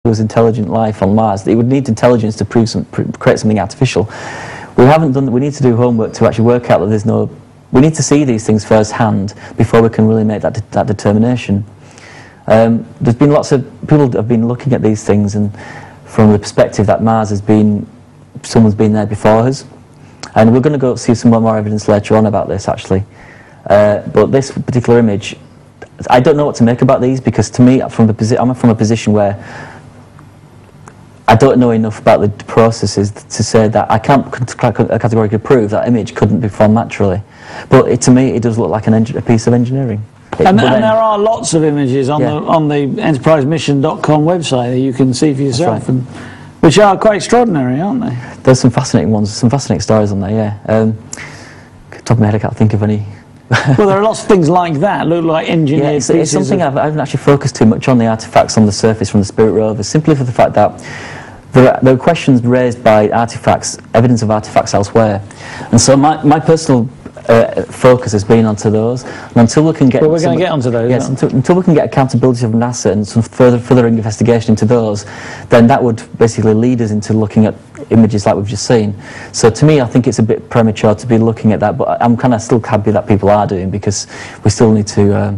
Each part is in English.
there was intelligent life on Mars, it would need intelligence to create something artificial. We haven't done that. We need to do homework to actually work out that there's no. We need to see these things firsthand before we can really make that determination. There's been lots of people that have been looking at these things, and from the perspective that Mars has been, someone's been there before us, and we're going to go see some more evidence later on about this actually. But this particular image, I don't know what to make about these, because to me, I'm from a position where I don't know enough about the processes to say that I can't categorically prove that image couldn't be formed naturally. But to me, it does look like a piece of engineering. And there are lots of images on the enterprisemission.com website that you can see for yourself, and which are quite extraordinary, aren't they? There's some fascinating ones, some fascinating stories on there, yeah. Top of my head, I can't think of any. Well, there are lots of things like that, look like engineered pieces. It's something I haven't actually focused too much on, the artefacts on the surface from the Spirit rovers, simply for the fact that there are questions raised by artefacts, evidence of artefacts elsewhere. And so my personal focus has been onto those, and until we can get... Well, we're going to get onto those. Yes, until we can get accountability of NASA and some further investigation into those, then that would basically lead us into looking at images like we've just seen. So to me, I think it's a bit premature to be looking at that, but I'm kind of still happy that people are doing, because we still need to,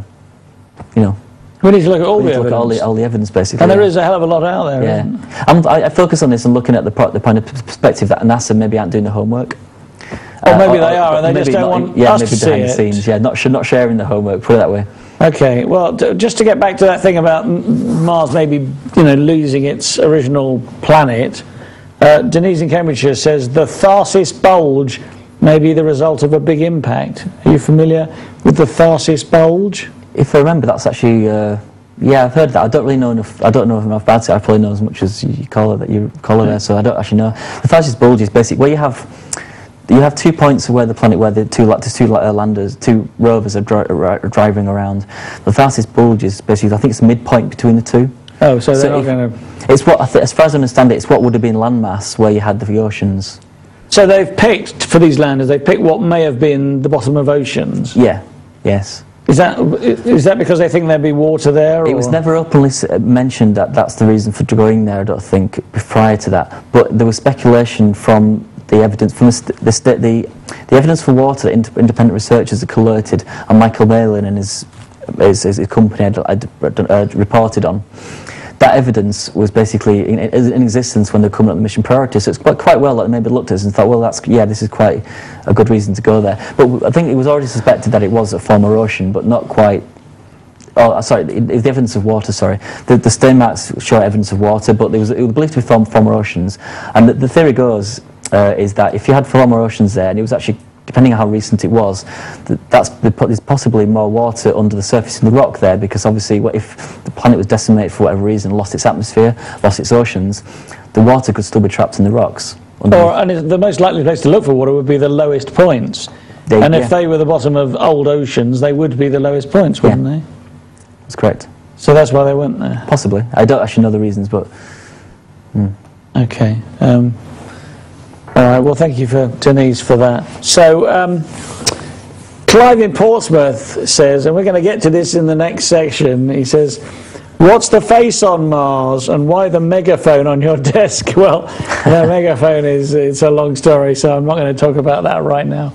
you know... We need to look at all the evidence. Look at all the evidence, basically. And there is a hell of a lot out there, isn't there? I focus on this and looking at the point of perspective that NASA maybe aren't doing the homework. Or maybe they are, and they just don't want us to see it. Behind the scenes, not sharing the homework, put it that way. Okay, well, just to get back to that thing about Mars maybe, losing its original planet, Denise in Cambridgeshire says the Tharsis bulge may be the result of a big impact. Are you familiar with the Tharsis bulge? If I remember, that's actually, yeah, I've heard that. I don't really know enough. I don't know enough about it. I probably know as much as you call it there. So I don't actually know. The Tharsis bulge is basically where you have 2 points where the planet, where the two landers, two rovers are driving around. The Tharsis bulge is basically, I think it's the midpoint between the two. Oh, so they're not going to... It's what, as far as I understand it, it's what would have been landmass where you had the oceans. So they've picked, for these landers, they picked what may have been the bottom of oceans? Yeah, yes. Is that because they think there'd be water there? It was never openly mentioned that that's the reason for going there, I don't think, prior to that. But there was speculation from the evidence, from the evidence for water that independent researchers had collated, and Michael Malin and his company had reported on. That evidence was basically in existence when they were coming up with the mission priorities. So it's quite well that they maybe looked at us and thought, well, this is quite a good reason to go there. But I think it was already suspected that it was a former ocean, but not quite. Oh, sorry, the evidence of water. Sorry, the stain marks show evidence of water, but it was believed to be former oceans. And the theory goes is that if you had former oceans there, and it was actually, depending on how recent it was, there's possibly more water under the surface of the rock there, because obviously if the planet was decimated for whatever reason, lost its atmosphere, lost its oceans, the water could still be trapped in the rocks. And the most likely place to look for water would be the lowest points. If they were the bottom of old oceans, they would be the lowest points, wouldn't they? That's correct. So that's why they went there? Possibly. I don't actually know the reasons, but... Okay. All right, well, thank you for Denise for that. So, Clive in Portsmouth says, and we're going to get to this in the next section, he says, what's the face on Mars and why the megaphone on your desk? Well, the megaphone it's a long story, so I'm not going to talk about that right now.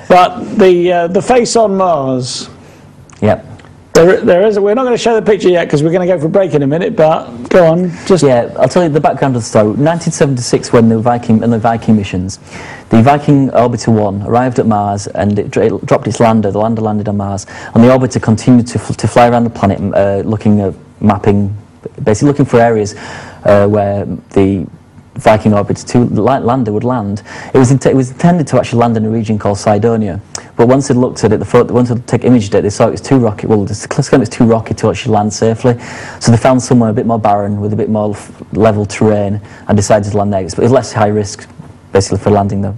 But the face on Mars. Yep. There is. We're not going to show the picture yet because we're going to go for a break in a minute. But go on. Yeah, I'll tell you the background of the story. 1976, when the Viking missions, the Viking Orbiter 1 arrived at Mars and it dropped its lander. The lander landed on Mars, and the orbiter continued to fly around the planet, looking at mapping, basically looking for areas where the Viking Orbiter 2 lander would land. It was intended to actually land in a region called Cydonia, but once they looked at it, once they took image of it, they saw it was too rocky. Well, the climate was too rocky to actually land safely, so they found somewhere a bit more barren with a bit more level terrain and decided to land there. But it was less high risk, basically, for landing there.